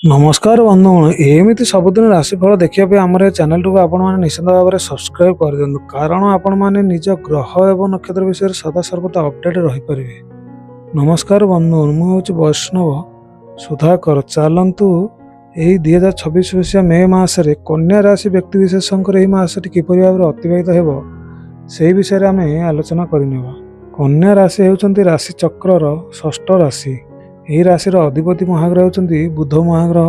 नमस्कार बंधुगण एमती सबुदिन राशिफल देखा आम चैनल टी आपण निश्चित भाव में सब्सक्राइब कर दिंतु कारण आपण मैंने निज ग्रह एवं नक्षत्र विषय सदासर्वदा अपडेट रहीपर। नमस्कार बंधुगण मुझे वैष्णव सुधाकर चलतु यही 2026 मसीहा मे मसरे कन्या राशि व्यक्तिशेष मसटी किपर भाव में अतिबाहित हो से विषय आम आलोचना करने। कन्या राशि होती राशि चक्र षष्ठ राशि। यही राशि अधिपति महाग्रह होती बुध महाग्रह।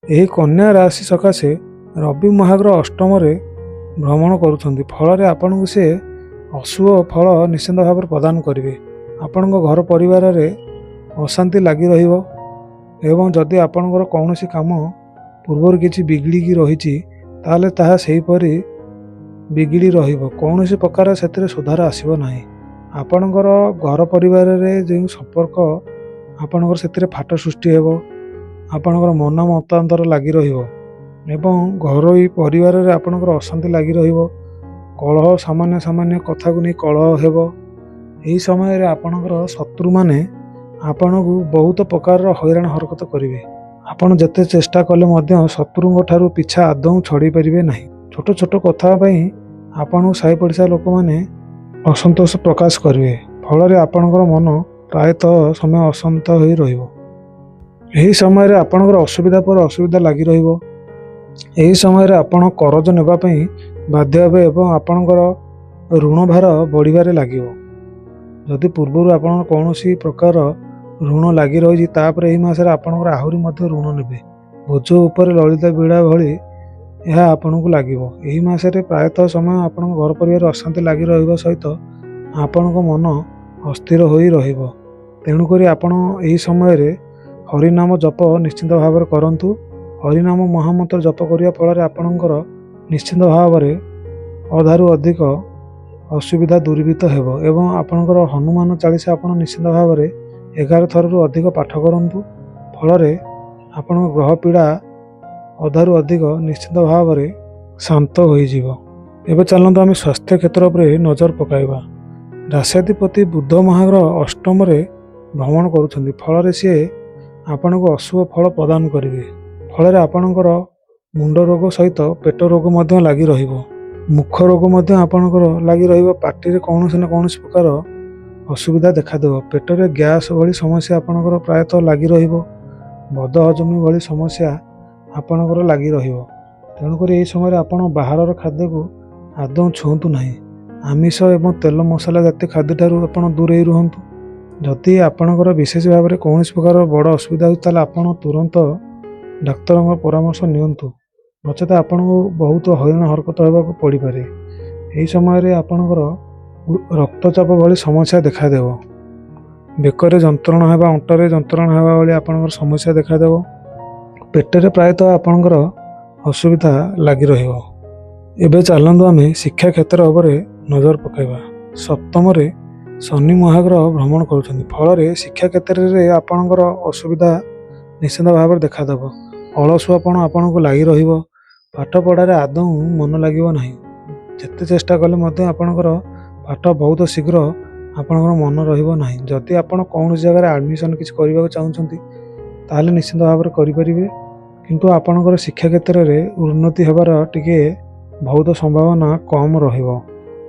यही कन्या राशि सकाशे रवि महाग्रह अष्टम भ्रमण करुँच फल आपन को सी अशुभ फल निश्चित भाव में प्रदान करेंगे। आपण घर परिवार अशांति लगी एवं जदि आपणकर कौन काम पूर्वर किसी बिगड़ी रही ताहा सेहीपरि बिगड़ी कौन प्रकार से सुधार आसब ना। आपणकर घर परिवार जो संपर्क आपणकर से फाट सृष्टि हो आपणकर मन मतांतर लगी एवं घरोई परिवार रे आपणकर अशांति लगी कलह सामान्य सामान्य कथा को नहीं कलह हेबो। यही समय रे आपणकर शत्रु माने आपण को बहुत प्रकार हैरान हरकत करेंगे। आपण जते चेष्टा कले मध्य शत्रु ठारू पीछा आदौ छड़ी पारे ना। छोट छोट कथा आपण साई पड़िशा लोक मैंने असंतोष प्रकाश करेंगे फल आपणकर मन प्रायतः समय अशांत हो रही समय रे आपणकर असुविधा पर असुविधा लगी रही समय रे आपण करज नेबापी बाध्य हे एवं आपणकर ऋण भार बढ़िबारे लागिवो। जदि पूर्वर आपण कौन प्रकार ऋण लगी रही यही मासरे आपणकर आहुरी मध्य ऋण नेबे बोझ उपर ललिता बीड़ा भली यह आपण को लागिवो। यही मासरे प्रायतः समय आपण घर परिवार अशांति लगी रहिबा सहित आपणक मन अस्थिर हो रहिबो। तेणुक आपण यही समय रे हरिनाम जप निश्चित भाव में करंतु। हरिनाम महामंत्र जप करिया फल आपणकर निश्चित भाव में अधारू अधिक असुविधा दूरीभूत हेबो एवं आपणकर हनुमान चालीसा आपण निश्चित भाव में 11 थर रु अधिक पाठ करंतु फल आपण ग्रह पीड़ा अधारू अधिक निश्चित भाव में शांत हो जिवो। एबे चलंतु आम स्वास्थ्य क्षेत्र पर नजर पकाइबा। राष्ट्राधिपति बुध महाग्रह अष्टम भ्रमण करुँच फल सी आपण को अशुभ फल प्रदान करेंगे। फल आपणकर मुंड रोग सहित पेट रोग लगी मुख रोग आपणकर लगी पार्टी कौन न कौन प्रकार असुविधा देखादेव। पेटर गैस भली समस्या आपणकर प्रायतः लगी बद हजमी भली समस्या आपणकर लगी तेणुक यही समय आपण बाहर खाद्य को आदौ छुंतु ना। आमिष एवं तेल मसला जातीय खाद्य ठारू आपण दूरे रुहतु। जदि आपणकर विशेष भाव में कौन प्रकार बड़ असुविधा हो आपण तुरंत डाक्तर परामर्श नियंतु नचेत आपण को बहुत हैरान हरकत होगा पड़ पारे। यही समय आपणकर रक्तचाप भली समस्या देखादेव। बेकरे जंत्रणा हेबा अंटरे जंत्रणा हेबा भली आपणकर समस्या देखादेव। पेटरे प्रायतः आपणकर असुविधा लगी रहिबो। एबे चलंतु आमे शिक्षा क्षेत्र पर नजर पकाइबा। सप्तम शनि महाग्रह भ्रमण करुँच फल शिक्षा क्षेत्र में आपणकर असुविधा निश्चित भाव में देखादेव। अलसुआपण आपण को लगी पाठ पढ़ार आदौ मन लगे ना। जिते चेष्टा कले आपणकर पाठ बहुत शीघ्र आपणकर मन रहा। जदि आप कौन जगह एडमिशन किसी करने चाहते ताहले निश्चित भाव में करें किंतु आपणकर शिक्षा क्षेत्र में उन्नति होबार टिके बहुत संभावना कम रहिबो।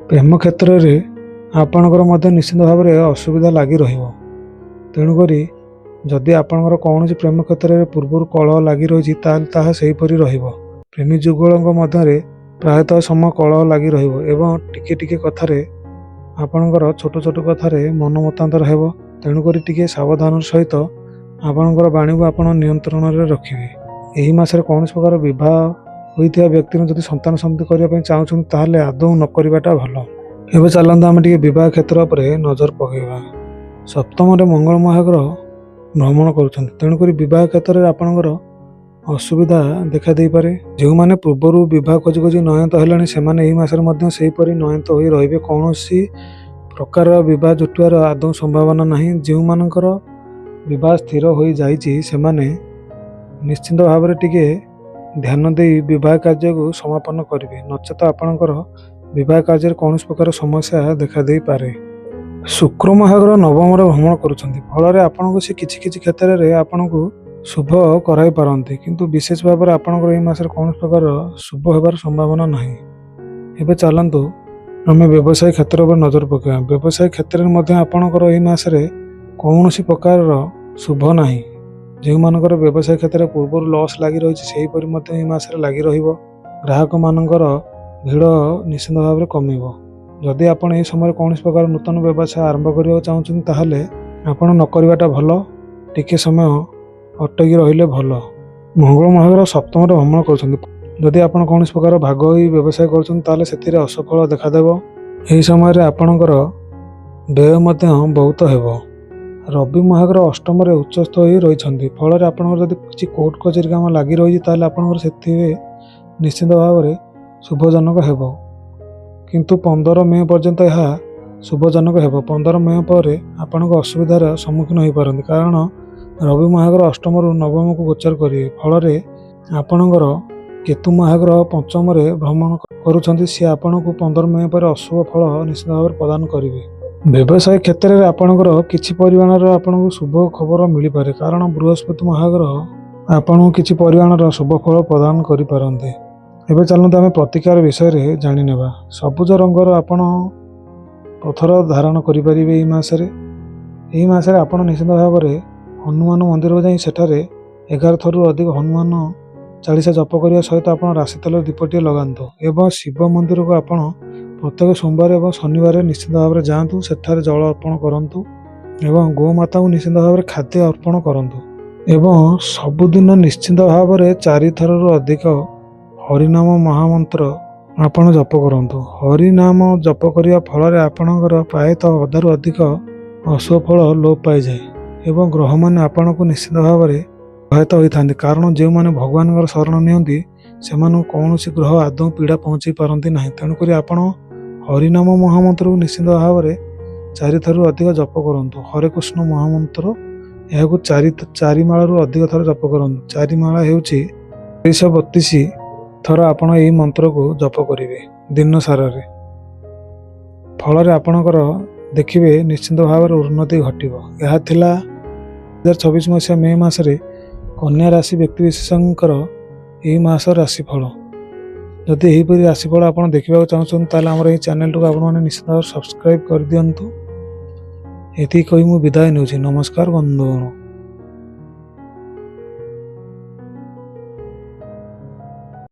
प्रेम क्षेत्र में आपणकर निश्चित भाव में असुविधा लगी तेणुक जदि आपणकर कौन प्रेम क्षेत्र में पूर्व कलह लगी रही सेहीपरि रहिबो। प्रेमी जुगलों मध्य प्रायतः समय कलह लगी एवं टिके टिके कथार आपणकर छोट छोट कथार मन मतांतर हेबो। तेणुक टिके सावधान सहित आपणकर वाणी को आपण नियंत्रण में रखिए। यही मासरे कौन प्रकार विवाह होइथिया व्यक्ति जदि संतान संतति करने चाहूँ ताहले आदौ न करवाटा भल। एबे चलंतु आम विवाह क्षेत्र पर नजर पकेबा। सप्तम मंगल महाग्रह भ्रमण करुँच तेणुक विवाह क्षेत्र में आपणकर असुविधा देखा दे पारे। जो मैंने पूर्वर विवाह खोजी खोजी नयंत हेलानी सेमाने एही मासरे सेहीपरि नयंत होई रहिबे। कौनसी प्रकार विवाह जुटिवार आदौ संभावना नहीं। जो मानकर विवाह स्थिर हो जाइछि सेमाने निश्चित भाव में टिके ध्यान दे विवाह कार्य को समापन करेंगे नचेत आपणकर विवाह कार्य कौन प्रकार समस्या देखा दे पारे। शुक्र महाग्रह नवम भ्रमण करुँच फल आपन को किसी क्षेत्र में आपन को शुभ कराई पारନ୍ତି किंतु विशेष भाव में आपणकर एई मासरे कौन प्रकार शुभ होबार संभावना नहीं। एबे चलंतु आमे व्यवसाय क्षेत्र पर नजर पकाइबा। व्यवसाय क्षेत्र में मध्य आपणकर एई मासरे कौनसी प्रकार शुभ नहीं। जो मानकर व्यवसाय क्षेत्र में पूर्व लॉस लगी रही सेहीपरि मध्य एई मासरे लगी रहिबो। ग्राहक मानकर भीड़ निश्चित भाव में कमिबो। जदि आपण एई समय कौन प्रकार नूतन व्यवसाय आरंभ करबा चाहुछन ताहले आपण न करबाटा भलो। टिके समय अटकी रहिले भलो। मंगल महाग्रह सप्तम भ्रमण कर जदि आपण कौन प्रकार भाग होई व्यवसाय कर असफल देखादेव। यही समय आपणकर व्यय मध्य बहुत हेबो। रवि महाग्रह अष्टम उच्चस्थ हो रही फल आपंकर किसी कोर्ट कचेरी काम लगी रही आपंकर निश्चित भाव में शुभजनक हेबो। किंतु 15 मे पर्यंत यह शुभजनक हेबो। 15 मे पर आपण असुविधार सम्मुखीन हो पारती कारण रवि महाग्रह अष्टम रु नवम को गोचर करेंगे। फल आपणकर केतु महाग्रह पंचम भ्रमण करुँच सी आपण को 15 मे पर अशुभ फल निश्चित भाव प्रदान करेंगे। व्यवसाय क्षेत्र में आपणकर किसी परिमाणर आपको शुभ खबर मिल पारे कारण बृहस्पति महाग्रह आपको किसी परिमाणर शुभ फल प्रदान करें। एबे चलते आम प्रतिकार विषय रे जानी नेबा। सबुज रंगर आपण पथर धारण करें। मसरे आप निश्चित भाव में हनुमान मंदिर को जाई सेठारे 11 थरु अधिक हनुमान चालीसा जप करने सहित आप राशि तेल दीपटी लगातु एवं शिव मंदिर को आप प्रत्येक सोमवार और शनिवार निश्चित भाव में जातु सेठारे जल अर्पण करूँ एवं गोमाता को निश्चित भाव में खाद्य अर्पण करूँ एवं सबुदिन निश्चित भाव में 4 थरु अधिक हरिनाम महामंत्र आपण जप करूँ। हरिनाम जप करने फल आपणकर प्रायतः अधारू अधिक अशुभ फल लोप पाई जाए एवं ग्रह मैंने आपण को निश्चित भाव में सहायता होता है कारण जो मैंने भगवान शरण नियंती से कौन ग्रह आदौ पीड़ा पहुँचे पारती ना। तेणुक आपण हरिनाम महामंत्र को निश्चित भाव में 4 थरु अधिक जप करूँ। हरे कृष्ण महामंत्र यह 4 मालू अधिक थर जप करूँ। 4 माला हो 332 थर आपण यही मंत्र को जप करेंगे दिन सारा। फल आपणकर देखिए निश्चित भाव में उन्नति घटव। यह 2026 मसीहा मे मसरे कन्या राशि व्यक्तिविशेषकर यही मास राशिफल। जदि यहीपरि राशिफल आप देखा चाहते आमर यही चैनल को आपने निश्चित भाव सब्सक्राइब कर दिंतु। ये कही मुझे विदाय नौछि। नमस्कार बंधुगण।